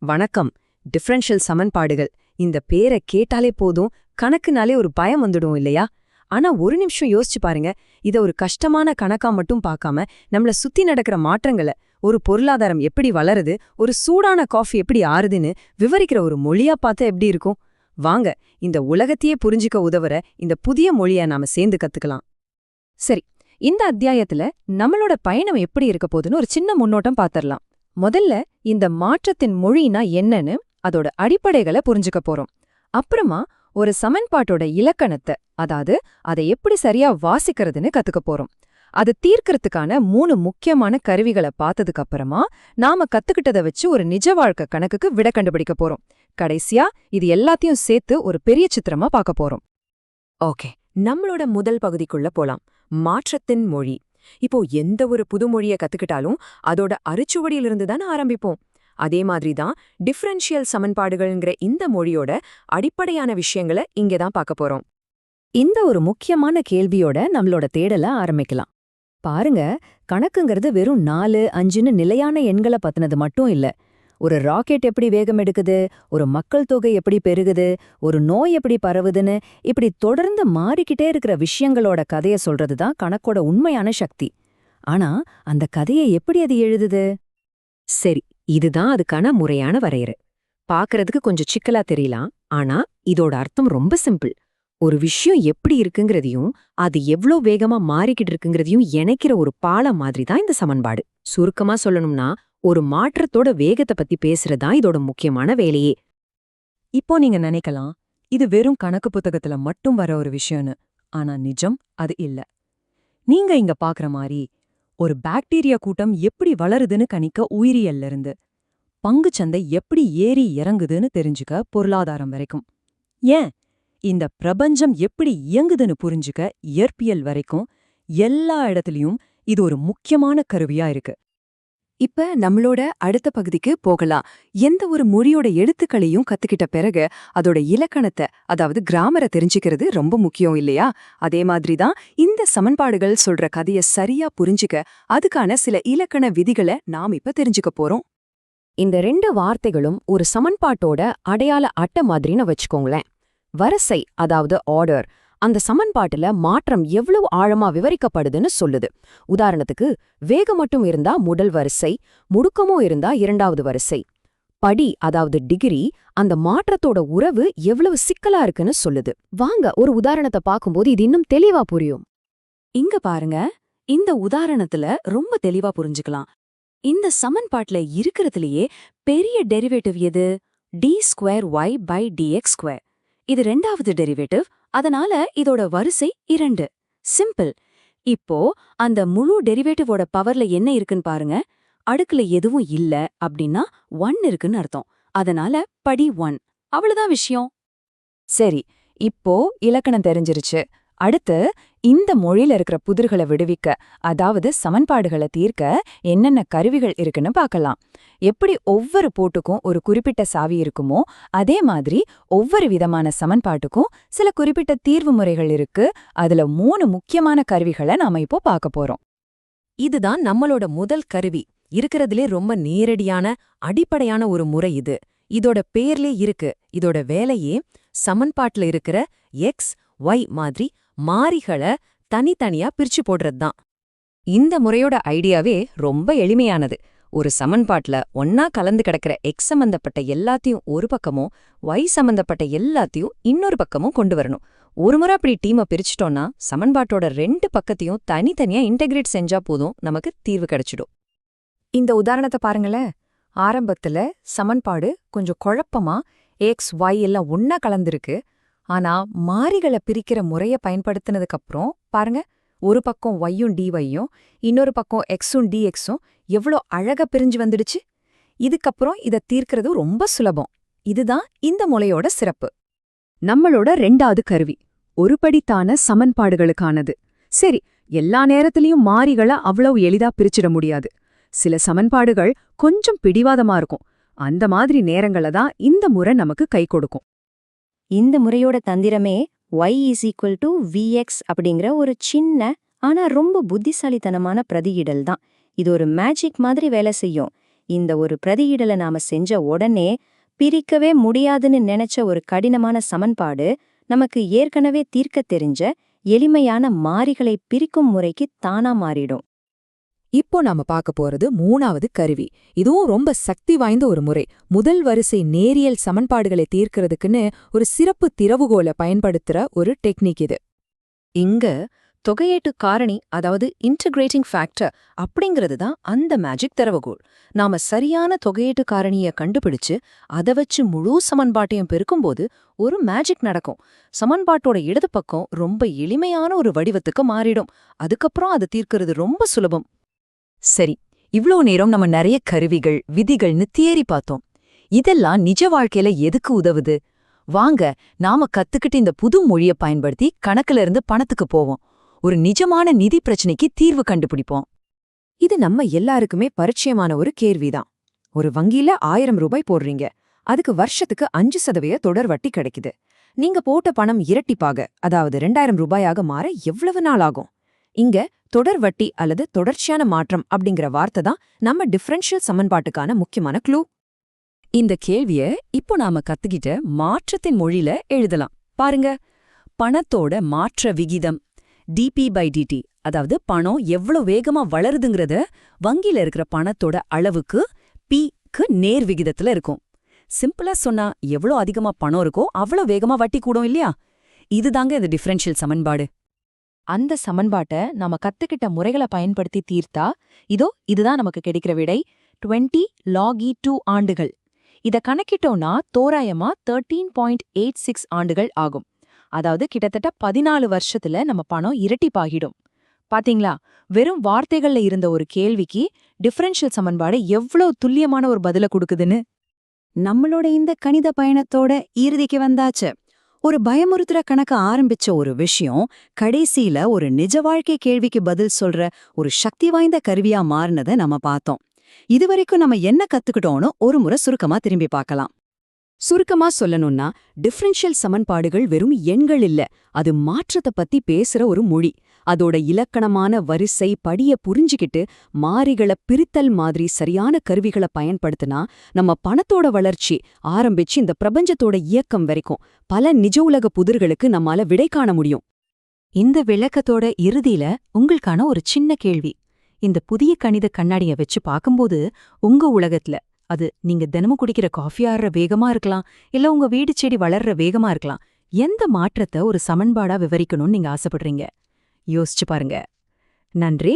வணக்கம். டிஃபரன்ஷியல் சமன்பாடுகள் இந்த பேரை கேட்டாலே போதும், கணக்குனாலே ஒரு பயம் வந்துடும் இல்லையா? ஆனா ஒரு நிமிஷம் யோசிச்சு பாருங்க. இத ஒரு கஷ்டமான கணக்கா மட்டும் பார்க்காம, நம்மள சுத்தி நடக்கிற மாற்றங்கள, ஒரு பொருளாதாரம் எப்படி வளருது, ஒரு சூடான காஃபி எப்படி ஆறுதுன்னு விவரிக்கிற ஒரு மொழியா பார்த்தா எப்படி இருக்கும்? வாங்க, இந்த உலகத்தையே புரிஞ்சிக்க உதவுற இந்த புதிய மொழிய நாம சேர்ந்து கத்துக்கலாம். சரி, இந்த அத்தியாயத்துல நம்மளோட பயணம் எப்படி இருக்க போதுன்னு ஒரு சின்ன முன்னோட்டம் பாத்திரலாம். முதல்ல இந்த மாற்றத்தின் மொழினா என்னன்னு, அதோட அடிப்படைகளை புரிஞ்சுக்க போறோம். அப்புறமா ஒரு சமன்பாட்டோட இலக்கணத்தை, அதாவது அதை எப்படி சரியா வாசிக்கிறதுன்னு கத்துக்க போறோம். அது தீர்க்கறதுக்கான 3 முக்கியமான கருவிகளை பார்த்ததுக்கு அப்புறமா நாம கத்துக்கிட்டதை வச்சு ஒரு நிஜ வாழ்க்கை கணக்குக்கு விட கண்டுபிடிக்க போறோம். கடைசியா இது எல்லாத்தையும் சேர்த்து ஒரு பெரிய சித்திரமா பார்க்க போறோம். ஓகே, நம்மளோட முதல் பகுதிக்குள்ள போலாம். மாற்றத்தின் மொழி. இப்போ எந்த ஒரு புது மொழியை கத்துக்கிட்டாலும் அதோட அரிச்சுவடியிலிருந்து தானே ஆரம்பிப்போம். அதே மாதிரி தான் டிஃபரன்ஷியல் சமன்பாடுகள்ங்கிற இந்த மொழியோட அடிப்படையான விஷயங்களை இங்கே தான் பார்க்க போறோம். இந்த ஒரு முக்கியமான கேள்வியோட நம்மளோட தேடலை ஆரம்பிக்கலாம். பாருங்க, கணக்குங்கிறது வெறும் 4, 5ன்னு நிலையான எண்களை பத்தினது மட்டும் இல்ல. ஒரு ராக்கெட் எப்படி வேகம் எடுக்குது, ஒரு மக்கள் தொகை எப்படி பெருகுது, ஒரு நோய் எப்படி பரவுதுன்னு இப்படி தொடர்ந்து மாறிக்கிட்டே இருக்கிற விஷயங்களோட கதையை சொல்றதுதான் கணக்கோட உண்மையான சக்தி. ஆனா அந்த கதையை எப்படி அது எழுதுது? சரி, இதுதான் அதுக்கான முறையான வரையறை. பாக்குறதுக்கு கொஞ்சம் சிக்கலா தெரியலாம், ஆனா இதோட அர்த்தம் ரொம்ப சிம்பிள். ஒரு விஷயம் எப்படி இருக்குங்கிறதையும் அது எவ்ளோ வேகமா மாறிக்கிட்டு இருக்குங்கிறதையும் இணைக்கிற ஒரு பாலம் மாதிரி தான் இந்த சமன்பாடு. சுருக்கமா சொல்லணும்னா, ஒரு மாற்றத்தோட வேகத்தை பத்தி பேசுறதா இதோட முக்கியமான வேலையே. இப்போ நீங்க நினைக்கலாம், இது வெறும் கணக்கு புத்தகத்துல மட்டும் வர ஒரு விஷயம்னு. ஆனா நிஜம் அது இல்ல. நீங்க இங்க பாக்குற மாதிரி ஒரு பாக்டீரியா கூட்டம் எப்படி வளருதுன்னு கணிக்க உயிரியல்ல இருந்து, பங்குச்சந்தை எப்படி ஏறி இறங்குதுன்னு தெரிஞ்சுக்க பொருளாதாரம் வரைக்கும், ஏன் இந்த பிரபஞ்சம் எப்படி இயங்குதுன்னு புரிஞ்சுக்க இயற்பியல் வரைக்கும், எல்லா இடத்துலயும் இது ஒரு முக்கியமான கருவியா இருக்கு. இப்ப நம்மளோட அடுத்த பகுதிக்கு போகலாம். எந்த ஒரு மொழியோட எழுத்துக்களையும் கத்துக்கிட்ட பிறகு அதோட இலக்கணத்தை, அதாவது கிராமரை தெரிஞ்சுக்கிறது ரொம்ப முக்கியம் இல்லையா? அதே மாதிரிதான் இந்த சமன்பாடுகள் சொல்ற கதையை சரியா புரிஞ்சுக்க அதுக்கான சில இலக்கண விதிகளை நாம் இப்ப தெரிஞ்சுக்க போறோம். இந்த 2 வார்த்தைகளும் ஒரு சமன்பாட்டோட அடையாள அட்டை மாதிரின்னு வச்சுக்கோங்களேன். வரிசை, அதாவது ஆர்டர், அந்த சமன்பாட்டுல மாற்றம் எவ்வளவு ஆழமா விவரிக்கப்படுதுன்னு சொல்லுது. உதாரணத்துக்கு, வேகம் மட்டும் இருந்தா முதல் வரிசை, முடுக்கமும் இருந்தா 2வது வரிசை. படி, அதாவது டிகிரி, அந்த மாற்றத்தோட உறவு எவ்வளவு சிக்கலா இருக்குன்னு சொல்லுது. வாங்க ஒரு உதாரணத்தை பார்க்கும்போது இது இன்னும் தெளிவா புரியும். இங்க பாருங்க, இந்த உதாரணத்துல ரொம்ப தெளிவா புரிஞ்சுக்கலாம். இந்த சமன்பாட்டுல இருக்கிறதுலயே பெரிய டெரிவேட்டிவ் எது? d²y/dx². இது 2வது டெரிவேட்டிவ், அதனால இதோட வரிசை 2. சிம்பிள். இப்போ அந்த முழு டெரிவேட்டிவோட பவர்ல என்ன இருக்குன்னு பாருங்க. அடுக்குல எதுவும் இல்ல அப்படின்னா 1 இருக்குன்னு அர்த்தம். அதனால படி 1. அவ்வளவுதான் விஷயம். சரி, இப்போ இலக்கணம் தெரிஞ்சிருச்சு. அடுத்து இந்த மொழியில இருக்கிற புதிர்களை விடுவிக்க, அதாவது சமன்பாடுகளை தீர்க்க என்னென்ன கருவிகள் இருக்குன்னு பார்க்கலாம். எப்படி ஒவ்வொரு போட்டுக்கும் ஒரு குறிப்பிட்ட சாவி இருக்குமோ, அதே மாதிரி ஒவ்வொரு விதமான சமன்பாட்டுக்கும் சில குறிப்பிட்ட தீர்வு முறைகள் இருக்கு. அதுல 3 முக்கியமான கருவிகளை நாம இப்போ பார்க்க போறோம். இதுதான் நம்மளோட முதல் கருவி. இருக்கிறதுலே ரொம்ப நேரடியான, அடிப்படையான ஒரு முறை இது. இதோட பேர்லே இருக்கு. இதோட வேலையே சமன்பாட்டுல இருக்கிற எக்ஸ், ஒய் மாதிரி மாறிகளை தனித்தனியா பிரிச்சு போடுறதுதான். இந்த முறையோட ஐடியாவே ரொம்ப எளிமையானது. ஒரு சமன்பாட்டுல ஒன்னா கலந்து கிடக்கிற எக்ஸ் சம்பந்தப்பட்ட எல்லாத்தையும் ஒரு பக்கமும், ஒய் சம்பந்தப்பட்ட எல்லாத்தையும் இன்னொரு பக்கமும் கொண்டு வரணும். ஒரு முறை அப்படி டீமை பிரிச்சுட்டோம்னா சமன்பாட்டோட 2 பக்கத்தையும் தனித்தனியா இன்டெகிரேட் செஞ்சா போதும், நமக்கு தீர்வு கிடைச்சிடும். இந்த உதாரணத்தை பாருங்களேன். ஆரம்பத்துல சமன்பாடு கொஞ்சம் குழப்பமா எக்ஸ், ஒய் எல்லாம் ஒன்னா கலந்துருக்கு. ஆனா மாறிகளை பிரிக்கிற முறைய பயன்படுத்தினதுக்கு அப்புறம் பாருங்க, ஒரு பக்கம் ஒய்யும் டிஒய்யும், இன்னொரு பக்கம் எக்ஸும் டிஎக்ஸும் எவ்வளோ அழகா பிரிஞ்சு வந்துடுச்சு. இதுக்கப்புறம் இதை தீர்க்கிறது ரொம்ப சுலபம். இதுதான் இந்த முறையோட சிறப்பு. நம்மளோட 2வது கருவி ஒருபடித்தான சமன்பாடுகளுக்கானது. சரி, எல்லா நேரத்திலையும் மாறிகளை அவ்வளவு எளிதா பிரிச்சிட முடியாது. சில சமன்பாடுகள் கொஞ்சம் பிடிவாதமா இருக்கும். அந்த மாதிரி நேரங்கள தான் இந்த முறை நமக்கு கை கொடுக்கும். இந்த முறையோட தந்திரமே y = vx அப்படிங்கிற ஒரு சின்ன ஆனா ரொம்ப புத்திசாலித்தனமான பிரதியிடல் தான். இது ஒரு மேஜிக் மாதிரி வேலை செய்யும். இந்த ஒரு பிரதியிடல நாம செஞ்ச உடனே பிரிக்கவே முடியாதுன்னு நினைச்ச ஒரு கடினமான சமன்பாடு நமக்கு ஏற்கனவே தீர்க்க தெரிஞ்ச எளிமையான மாறிகளை பிரிக்கும் முறைக்கு தானா மாறிடும். இப்போ நாம பார்க்க போறது 3வது கருவி. இதுவும் ரொம்ப சக்தி வாய்ந்த ஒரு முறை. முதல் வரிசை நேரியல் சமன்பாடுகளை தீர்க்கிறதுக்குன்னு ஒரு சிறப்பு திறவுகோலை பயன்படுத்துற ஒரு டெக்னிக் இது. இங்க தொகையீட்டு காரணி, அதாவது இன்டகிரேட்டிங் ஃபேக்டர் அப்படிங்கிறது தான் அந்த மேஜிக் திறவுகோல். நாம சரியான தொகையீட்டு காரணியை கண்டுபிடிச்சு அதை வச்சு முழு சமன்பாட்டையும் பெருக்கும்போது ஒரு மேஜிக் நடக்கும். சமன்பாட்டோட இடது பக்கம் ரொம்ப எளிமையான ஒரு வடிவத்துக்கு மாறிடும். அதுக்கப்புறம் அதை தீர்க்கிறது ரொம்ப சுலபம். சரி, இவ்ளோ நேரம் நம்ம நிறைய கருவிகள், விதிகள்னு தியரி பார்த்தோம். இதெல்லாம் நிஜ வாழ்க்கையில எதுக்கு உதவுது? வாங்க, நாம கத்துக்கிட்டு இந்த புது மொழிய பயன்படுத்தி கணக்குல இருந்து பணத்துக்கு போவோம். ஒரு நிஜமான நிதி பிரச்சனைக்கு தீர்வு கண்டுபிடிப்போம். இது நம்ம எல்லாருக்குமே பரிச்சயமான ஒரு கேள்விதான். ஒரு வங்கியில 1000 ரூபாய் போடுறீங்க. அதுக்கு வருஷத்துக்கு 5% தொடர் வட்டி கிடைக்குது. நீங்க போட்ட பணம் இரட்டிப்பாக, அதாவது 2000 ரூபாயாக மாற எவ்வளவு நாள் ஆகும்? இங்க தொடர் வட்டி அல்லது தொடர்ச்சியான மாற்றம் அப்படிங்கிற வார்த்தை தான் நம்ம டிஃபரன்ஷியல் சமன்பாட்டுக்கான முக்கியமான க்ளூ. இந்த கேள்விய இப்போ நாம கத்துக்கிட்ட மாற்றத்தின் மொழியில எழுதலாம். பாருங்க, பணத்தோட மாற்ற விகிதம் dp/dt, அதாவது பணம் எவ்வளவு வேகமா வளருதுங்கிறத வங்கியில இருக்கிற பணத்தோட அளவுக்கு p-க்கு நேர் விகிதத்துல இருக்கும். சிம்பிளா சொன்னா, எவ்வளவு அதிகமா பணம் இருக்கோ அவ்வளவு வேகமா வட்டி கூடும் இல்லையா? இதுதாங்க இந்த டிஃபரன்ஷியல் சமன்பாடு. அந்த சமன்பாட்டை நாம கத்துக்கிட்ட முறைகளை பயன்படுத்தி தீர்த்தா இதுதான் நமக்கு கிடைக்கிற விடை 20 log e2 ஆண்டுகள். இத கணக்கிட்டோம்னா தோராயமா 13.86 ஆண்டுகள் ஆகும். அதாவது கிட்டத்தட்ட 14 வருஷத்துல நம்ம பணம் இரட்டிப்பாகிடும். பாத்தீங்களா, வெறும் வார்த்தைகள்ல இருந்த ஒரு கேள்விக்கு டிஃபரன்ஷியல் சமன்பாடு எவ்வளவு துல்லியமான ஒரு பதில கொடுக்குதுன்னு. நம்மளோட இந்த கணித பயணத்தோட இறுதிக்கு வந்தாச்சு. ஒரு பயமுறுத்துற கணக்க ஆரம்பிச்ச ஒரு விஷயம் கடைசியில ஒரு நிஜ வாழ்க்கை கேள்விக்கு பதில் சொல்ற ஒரு சக்தி வாய்ந்த கருவியா மாறினதை நம்ம பார்த்தோம். இதுவரைக்கும் நம்ம என்ன கத்துக்கிட்டோம்னு ஒரு முறை சுருக்கமா திரும்பி பார்க்கலாம். சுருக்கமா சொல்லணும்னா, டிஃபரன்ஷியல் சமன்பாடுகள் வெறும் எண்கள் இல்ல, அது மாற்றத்தை பத்தி பேசுற ஒரு மொழி. அதோட இலக்கணமான வரிசை படிய புரிஞ்சுக்கிட்டு மாறிகளை பிரித்தல் மாதிரி சரியான கருவிகளை பயன்படுத்தினா நம்ம பணத்தோட வளர்ச்சி ஆரம்பிச்சு இந்த பிரபஞ்சத்தோட இயக்கம் வரைக்கும் பல நிஜ உலக புதிர்களுக்கு நம்மால விடை காண முடியும். இந்த விளக்கத்தோட இறுதியில உங்களுக்கான ஒரு சின்ன கேள்வி. இந்த புதிய கணித கண்ணாடிய வச்சு பார்க்கும்போது உங்க உலகத்துல, அது நீங்க தினமும் குடிக்கிற காஃபி ஆறுற வேகமா இருக்கலாம், இல்ல உங்க வீடு செடி வளர்ற வேகமா இருக்கலாம், எந்த மாற்றத்தை ஒரு சமன்பாடா விவரிக்கணும்னு நீங்க ஆசைப்படுறீங்க? யோசிச்சு பாருங்க. நன்றி.